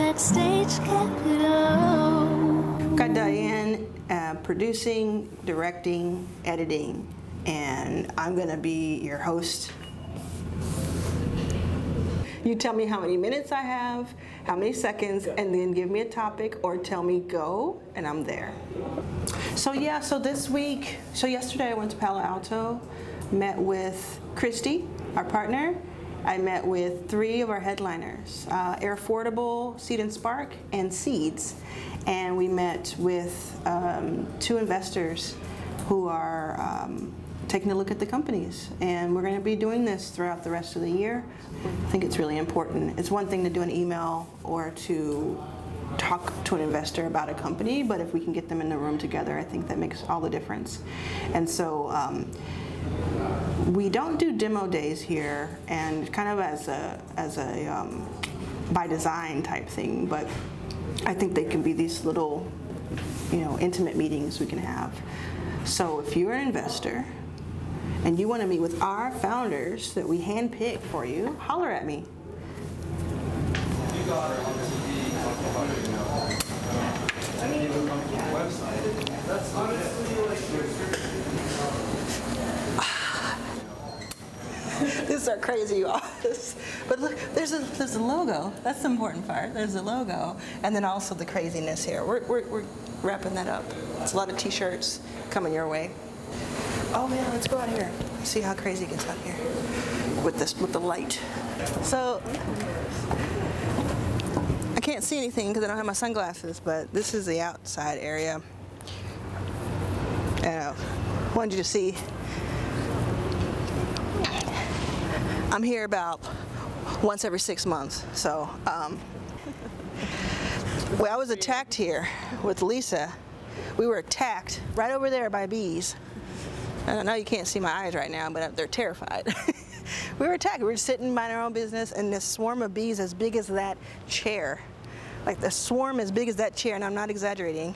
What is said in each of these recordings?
Backstage Capital. Got Diane producing, directing, editing, and I'm gonna be your host. You tell me how many minutes I have, how many seconds, and then give me a topic or tell me go, and I'm there. So this week, yesterday I went to Palo Alto, met with Christy, our partner. I met with 3 of our headliners, Air Affordable, Seed and Spark, and Seeds. And we met with 2 investors who are taking a look at the companies. And we're going to be doing this throughout the rest of the year. I think it's really important. It's one thing to do an email or to talk to an investor about a company, but if we can get them in the room together, I think that makes all the difference. And so we don't do demo days here, and kind of as a by design type thing, but I think they can be these little, intimate meetings we can have. So if you're an investor and you want to meet with our founders that we handpick for you, holler at me. This is our crazy office. But look, there's a logo. That's the important part. There's a logo. And then also the craziness here. We're wrapping that up. It's a lot of t-shirts coming your way. Oh man, let's go out here. See how crazy it gets out here with the light. So I can't see anything because I don't have my sunglasses, but this is the outside area. And I wanted you to see. I'm here about once every 6 months. So, well, I was attacked here with Lisa. We were attacked right over there by bees. I know you can't see my eyes right now, but they're terrified. We were attacked. We were sitting, minding our own business, and this swarm of bees as big as that chair, like the swarm as big as that chair, and I'm not exaggerating,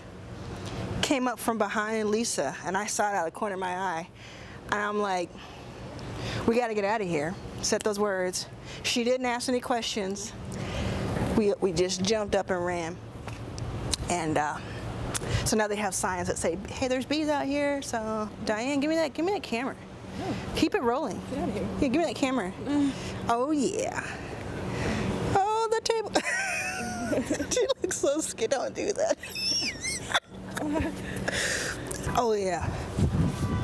came up from behind Lisa, and I saw it out of the corner of my eye, and I'm like, we got to get out of here. Said those words. She didn't ask any questions. We just jumped up and ran. And so now they have signs that say, "Hey, there's bees out here." So Diane, give me that camera. Oh. Keep it rolling. Get out of here. Yeah, give me that camera. Oh yeah. Oh, the table. She looks so scared. Don't do that. Oh yeah.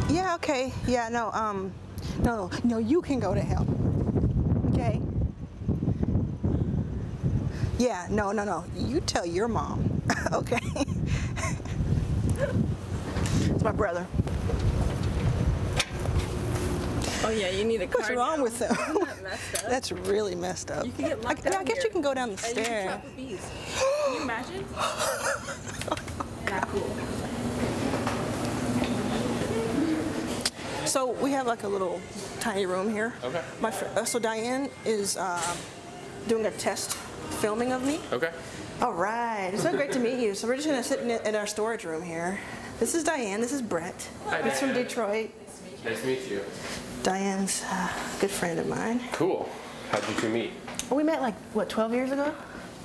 Yeah. Okay. Yeah. No. No, you can go to hell. Okay? Yeah, no. You tell your mom. Okay? It's my brother. Oh yeah, you need a card. What's wrong now. with them? Isn't that messed up? That's really messed up. You can get locked down I guess here. you can go down the And you stairs. can trap the bees. Can you imagine? Not cool. So we have like a little tiny room here. Okay. So Diane is doing a test filming of me. Okay. All right. It's so great to meet you. So we're just going to sit in our storage room here. This is Diane. This is Brett. Hi, He's from Diane. Detroit. Nice to meet you. Diane's a good friend of mine. Cool. How'd you 2 meet? Well, we met like, what, 12 years ago?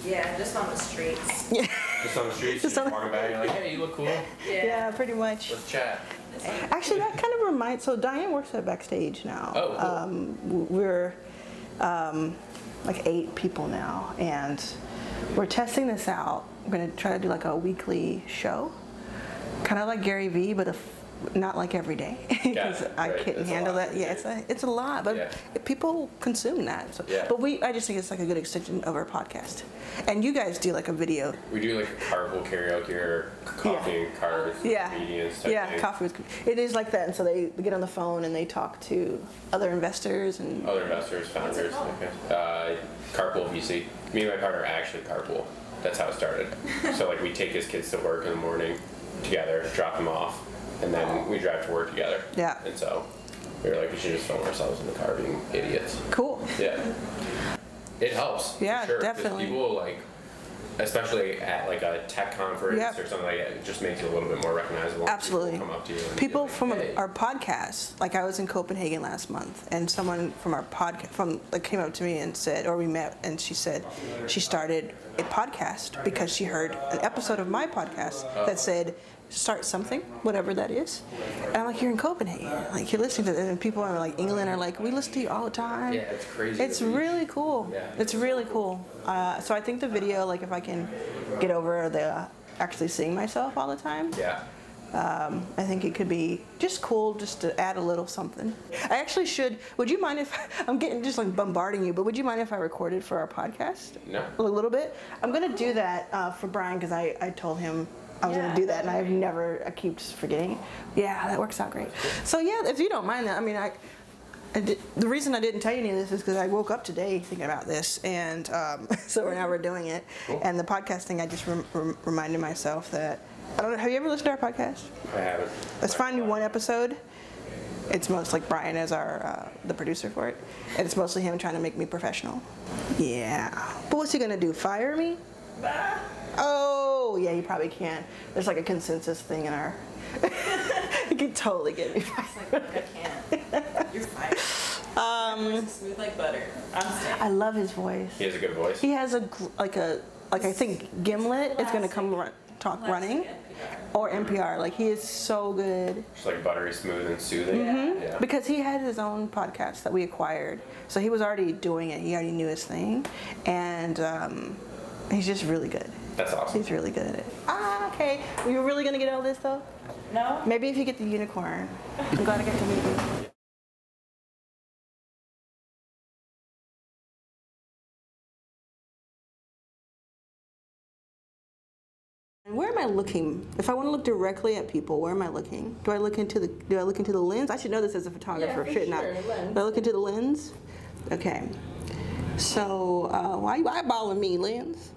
Yeah, just on the streets. Yeah. Just on the streets, Just just on- walking by and you're like, hey, you look cool. Yeah, pretty much. Let's chat. Actually, that kind of reminds, so Diane works at Backstage now. Oh, cool. We're like 8 people now, and we're testing this out. We're going to try to do like a weekly show, kind of like Gary Vee, but not like every day, because I right. couldn't It's a handle lot. that. Yeah, it's a lot, but Yeah. people consume that. So, Yeah. but I just think it's like a good extension of our podcast. And you guys do like a video. We do like a carpool karaoke or coffee and cars, comedians type Yeah, thing. coffee with, it is like that. And so they get on the phone and they talk to other investors and Other investors, founders. Carpool VC. Me and my partner actually carpool. That's how it started. So like we take his kids to work in the morning together, drop them off, and then we drive to work together. Yeah. And so we were like, we should just film ourselves in the car being idiots. Cool. Yeah. It helps. Yeah, for sure, 'cause definitely. People like especially at like a tech conference or something like that, it just makes you a little bit more recognizable. Absolutely. People come up to you. People from hey. our podcast, like I was in Copenhagen last month, and someone from our podcast came up to me and said, or we met, and she said she started a podcast because she heard an episode of my podcast that said, start something, whatever that is. And I'm like, you're in Copenhagen, like you're listening to it, and people are like England are like, we listen to you all the time. Yeah, it's crazy. It's really cool. Yeah. It's really cool. So I think the video, like if I can get over the actually seeing myself all the time, I think it could be just cool just to add a little something. I actually should, would you mind if, I'm getting just like bombarding you, but would you mind if I recorded for our podcast? No. A little bit? I'm going to do that for Brian because I told him I was going to do that, and I keep just forgetting. Yeah, that works out great. So yeah, if you don't mind that, I mean, the reason I didn't tell you any of this is because I woke up today thinking about this, and so now we're doing it. Cool. And the podcast thing, I just reminded myself that, I don't know, have you ever listened to our podcast? I haven't. Let's find you one episode. It's most like Brian as our the producer for it, and it's mostly him trying to make me professional. Yeah. But what's he going to do, fire me? Oh, yeah, you probably can. There's like a consensus thing in our... You can totally get me fired. Like, look, I can't. You're fired. Your voice is smooth like butter. I'm staying. I love his voice. He has a good voice. He has I think Gimlet is going to come running. NPR. Or NPR. Like, he is so good. Just like buttery smooth and soothing. Yeah. Because he had his own podcast that we acquired. So he was already doing it. He already knew his thing. And he's just really good. That's awesome. He's really good at it. Okay. Were you really going to get all this, though? No? Maybe if you get the unicorn. I'm glad I got to meet you. Where am I looking? If I want to look directly at people, where am I looking? Do I look into the lens? I should know this as a photographer, shouldn't I? Do I look into the lens? Okay. So why are you eyeballing me, lens?